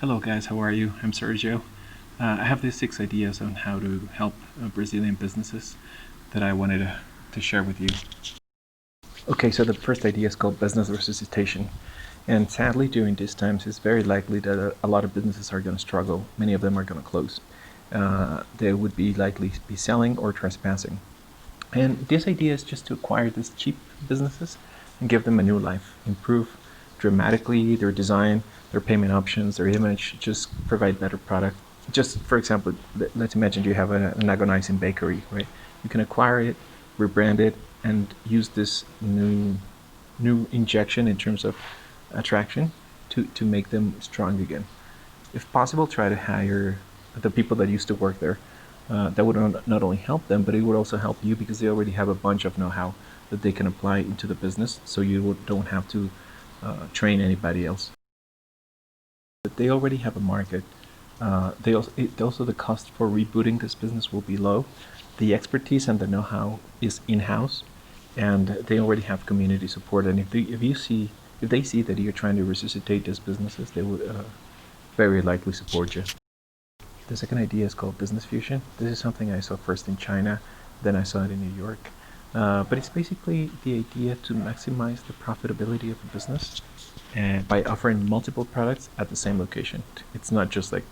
Hello guys, how are you? I'm Sergio. I have these 6 ideas on how to help Brazilian businesses that I wanted to share with you. Okay, so the first idea is called business resuscitation. And sadly, during these times, it's very likely that a lot of businesses are going to struggle. Many of them are going to close. They would be likely be selling or trespassing. And this idea is just to acquire these cheap businesses and give them a new life, improve dramatically their design, their payment options, their image, just provide better product. Just for example, let's imagine you have an agonizing bakery, right? You can acquire it, rebrand it, and use this new injection in terms of attraction to make them strong again. If possible, try to hire the people that used to work there. That would not only help them, but it would also help you because they already have a bunch of know-how that they can apply into the business, so you don't have to train anybody else. But they already have a market. Also the cost for rebooting this business will be low. The expertise and the know-how is in-house, and they already have community support. And if they see that you're trying to resuscitate these businesses, they would very likely support you. The second idea is called business fusion. This is something I saw first in China, then I saw it in New York. But it's basically the idea to maximize the profitability of a business and by offering multiple products at the same location. It's not just like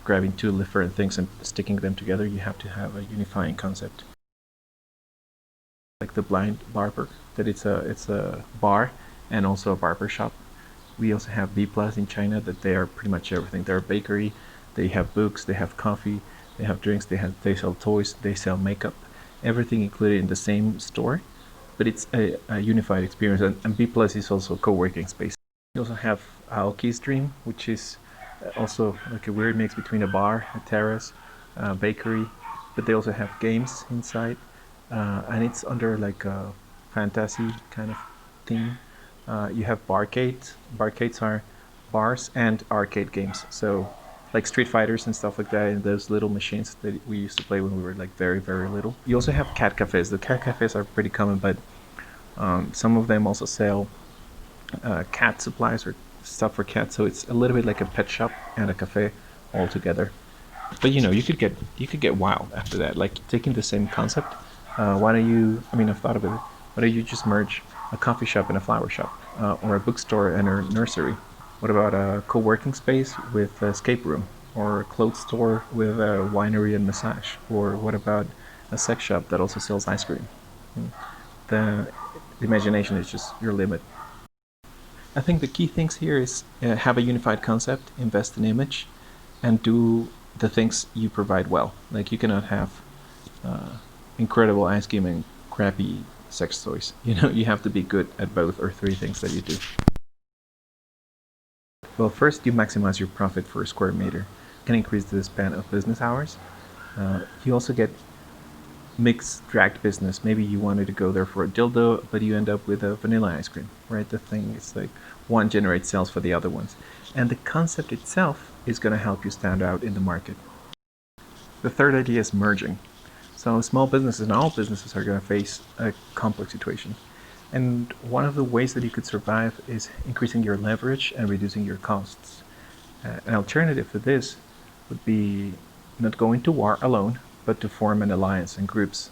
grabbing two different things and sticking them together. You have to have a unifying concept. Like the blind barber, that it's a bar and also a barber shop. We also have B Plus in China, that they are pretty much everything. They're a bakery, they have books, they have coffee, they have drinks, they sell toys, they sell makeup, everything included in the same store. But it's a unified experience, and B Plus is also a co-working space. We also have Aoki's Dream, which is also like a weird mix between a bar, a terrace, a bakery, but they also have games inside, and it's under like a fantasy kind of theme. You have barcades. Barcades are bars and arcade games. So like Street Fighters and stuff like that, and those little machines that we used to play when we were like very, very little. You also have cat cafes. The cat cafes are pretty common, but some of them also sell cat supplies or stuff for cats. So it's a little bit like a pet shop and a cafe all together. But you could get wild after that. Like taking the same concept. Why don't you? I mean, I've thought of it. Why don't you just merge a coffee shop and a flower shop, or a bookstore and a nursery? What about a co-working space with a escape room, or a clothes store with a winery and massage? Or what about a sex shop that also sells ice cream? The imagination is just your limit. I think the key things here is have a unified concept, invest in image, and do the things you provide well. Like you cannot have incredible ice cream and crappy sex toys. You have to be good at both or three things that you do. Well, first you maximize your profit per square meter. You can increase the span of business hours. You also get mixed dragged business. Maybe you wanted to go there for a dildo, but you end up with a vanilla ice cream, right? The thing is like one generates sales for the other ones. And the concept itself is going to help you stand out in the market. The third idea is merging. So small businesses and all businesses are going to face a complex situation. And one of the ways that you could survive is increasing your leverage and reducing your costs. An alternative to this would be not going to war alone, but to form an alliance and groups.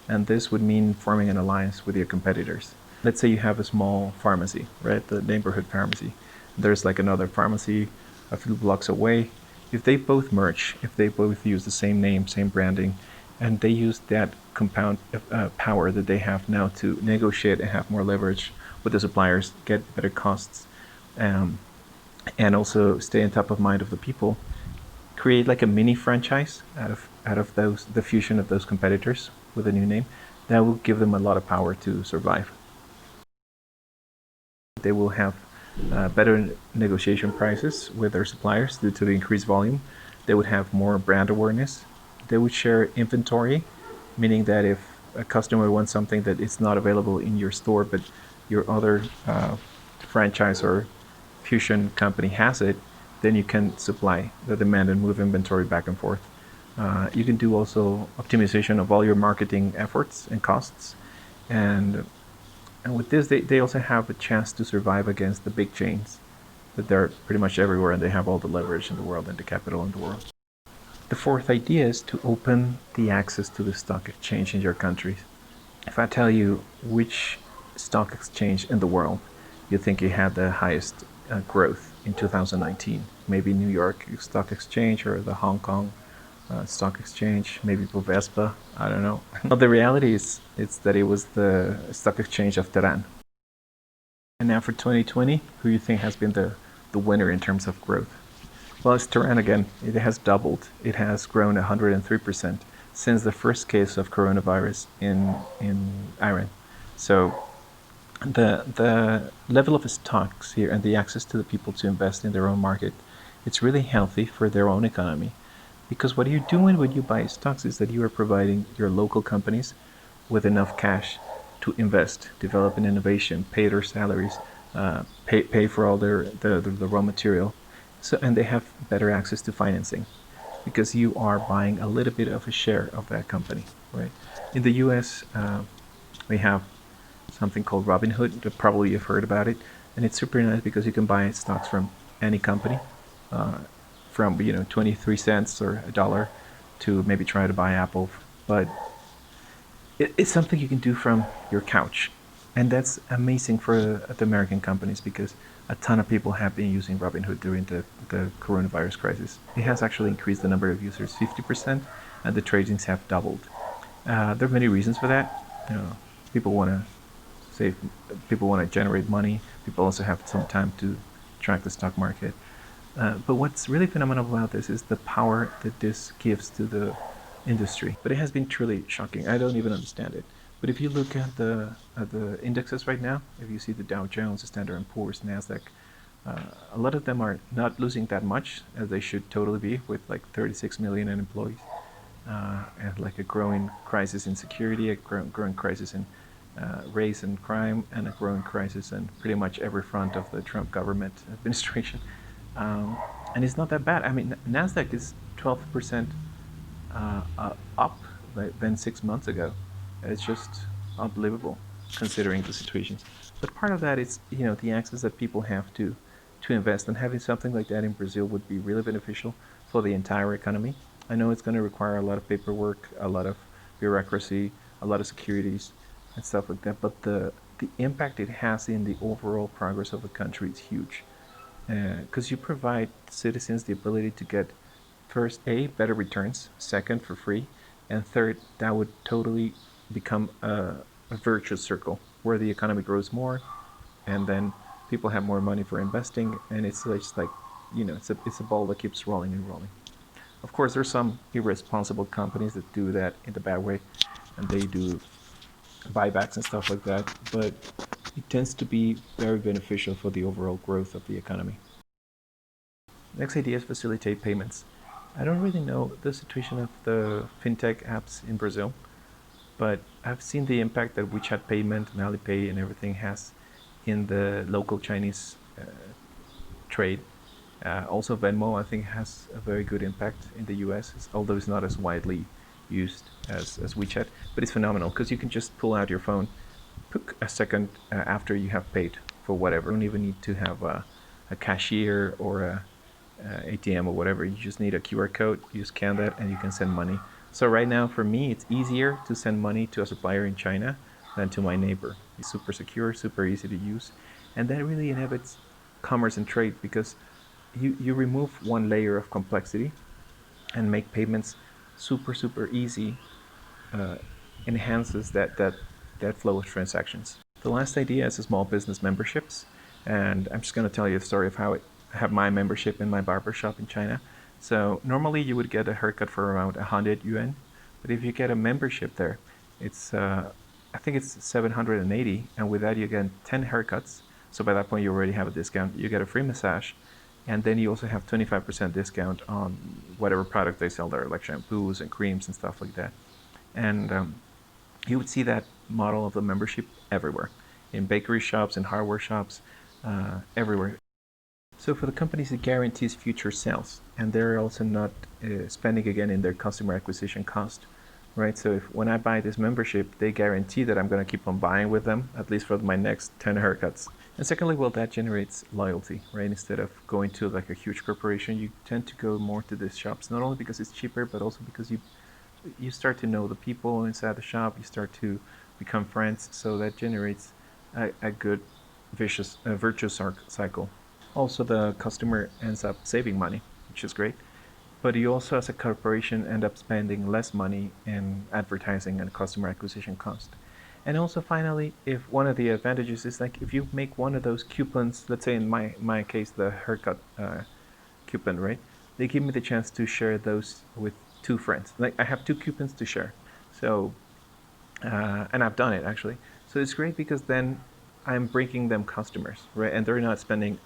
And this would mean forming an alliance with your competitors. Let's say you have a small pharmacy, right? The neighborhood pharmacy. There's like another pharmacy a few blocks away. If they both merge, if they both use the same name, same branding, and they use that compound power that they have now to negotiate and have more leverage with the suppliers, get better costs, and also stay on top of mind of the people, create like a mini franchise out of the fusion of those competitors with a new name, that will give them a lot of power to survive. They will have better negotiation prices with their suppliers due to the increased volume. They would have more brand awareness. They would share inventory, meaning that if a customer wants something that is not available in your store, but your other franchise or fusion company has it, then you can supply the demand and move inventory back and forth. You can do also optimization of all your marketing efforts and costs. And with this, they also have a chance to survive against the big chains. but they're pretty much everywhere and they have all the leverage in the world and the capital in the world. The fourth idea is to open the access to the stock exchange in your country. If I tell you which stock exchange in the world you think you had the highest growth in 2019, maybe New York Stock Exchange or the Hong Kong Stock Exchange, maybe Bovespa, I don't know. But the reality is that it was the Stock Exchange of Tehran. And now for 2020, who you think has been the winner in terms of growth? Well, it's Tehran again. It has doubled. It has grown 103% since the first case of coronavirus in Iran. So the level of stocks here and the access to the people to invest in their own market, it's really healthy for their own economy. Because what you're doing when you buy stocks is that you are providing your local companies with enough cash to invest, develop an innovation, pay their salaries, pay for all the raw material. So, and they have better access to financing because you are buying a little bit of a share of that company, right? In the US, we have something called Robinhood. Probably you've heard about it, and it's super nice because you can buy stocks from any company, from 23 cents or a dollar to maybe try to buy Apple, but it's something you can do from your couch, and that's amazing for the American companies because a ton of people have been using Robinhood during the coronavirus crisis. It has actually increased the number of users 50%, and the tradings have doubled. There are many reasons for that. People want to save, people want to generate money. People also have some time to track the stock market. But what's really phenomenal about this is the power that this gives to the industry. But it has been truly shocking. I don't even understand it. But if you look at the indexes right now, if you see the Dow Jones, the Standard & Poor's, Nasdaq, a lot of them are not losing that much as they should totally be, with like 36 million employees, and like a growing crisis in security, a growing crisis in race and crime, and a growing crisis in pretty much every front of the Trump government administration. And it's not that bad. I mean, Nasdaq is 12% up than 6 months ago. It's just unbelievable considering the situation. But part of that is, the access that people have to invest, and having something like that in Brazil would be really beneficial for the entire economy. I know it's going to require a lot of paperwork, a lot of bureaucracy, a lot of securities and stuff like that, but the impact it has in the overall progress of the country is huge. Because you provide citizens the ability to get, first, better returns, second, for free, and third, that would totally become a virtuous circle where the economy grows more, and then people have more money for investing, and it's just like, it's a ball that keeps rolling and rolling. Of course, there's some irresponsible companies that do that in the bad way, and they do buybacks and stuff like that, but it tends to be very beneficial for the overall growth of the economy. Next idea is facilitate payments. I don't really know the situation of the fintech apps in Brazil, but I've seen the impact that WeChat payment and Alipay and everything has in the local Chinese trade. Also Venmo, I think, has a very good impact in the US, although it's not as widely used as WeChat, but it's phenomenal because you can just pull out your phone a second after you have paid for whatever. You don't even need to have a cashier or a ATM or whatever. You just need a QR code, you scan that, and you can send money. So right now, for me, it's easier to send money to a supplier in China than to my neighbor. It's super secure, super easy to use, and that really inhibits commerce and trade because you remove one layer of complexity and make payments super easy. Enhances that flow of transactions. The last idea is small business memberships, and I'm just going to tell you the story of how I have my membership in my barber shop in China. So normally you would get a haircut for around 100 yuan, but if you get a membership there, it's I think it's 780, and with that you get 10 haircuts. So by that point you already have a discount. You get a free massage, and then you also have 25% discount on whatever product they sell there, like shampoos and creams and stuff like that. And you would see that model of the membership everywhere, in bakery shops, in hardware shops, everywhere. So for the companies, it guarantees future sales, and they're also not spending again in their customer acquisition cost, right? So when I buy this membership, they guarantee that I'm going to keep on buying with them, at least for my next 10 haircuts. And secondly, well, that generates loyalty, right? Instead of going to like a huge corporation, you tend to go more to these shops, not only because it's cheaper, but also because you start to know the people inside the shop. You start to become friends, so that generates a good virtuous cycle. Also, the customer ends up saving money, which is great. But you also, as a corporation, end up spending less money in advertising and customer acquisition cost. And also, finally, if one of the advantages is like if you make one of those coupons, let's say in my case, the haircut coupon, right? They give me the chance to share those with two friends. Like I have two coupons to share. So, and I've done it actually. So it's great because then I'm bringing them customers, right? And they're not spending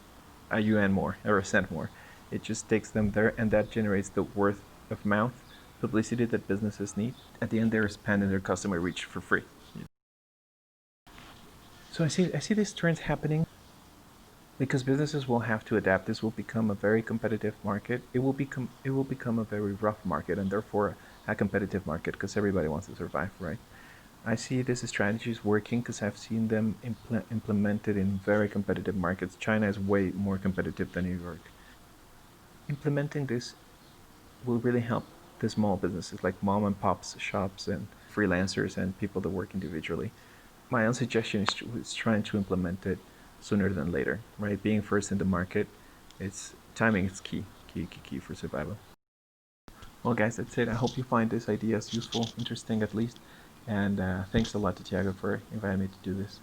a yuan more or a cent more. It just takes them there, and that generates the word of mouth publicity that businesses need. At the end, they're expanding their customer reach for free. So I see these trends happening because businesses will have to adapt. This will become a very competitive market. It will become a very rough market, and therefore a competitive market because everybody wants to survive, right? I see these strategies working because I've seen them implemented in very competitive markets. China is way more competitive than New York. Implementing this will really help the small businesses like mom and pops shops and freelancers and people that work individually. My own suggestion is trying to implement it sooner than later, right? Being first in the market, it's timing is key for survival. Well, guys, that's it. I hope you find this ideas useful, interesting at least. And thanks a lot to Tiago for inviting me to do this.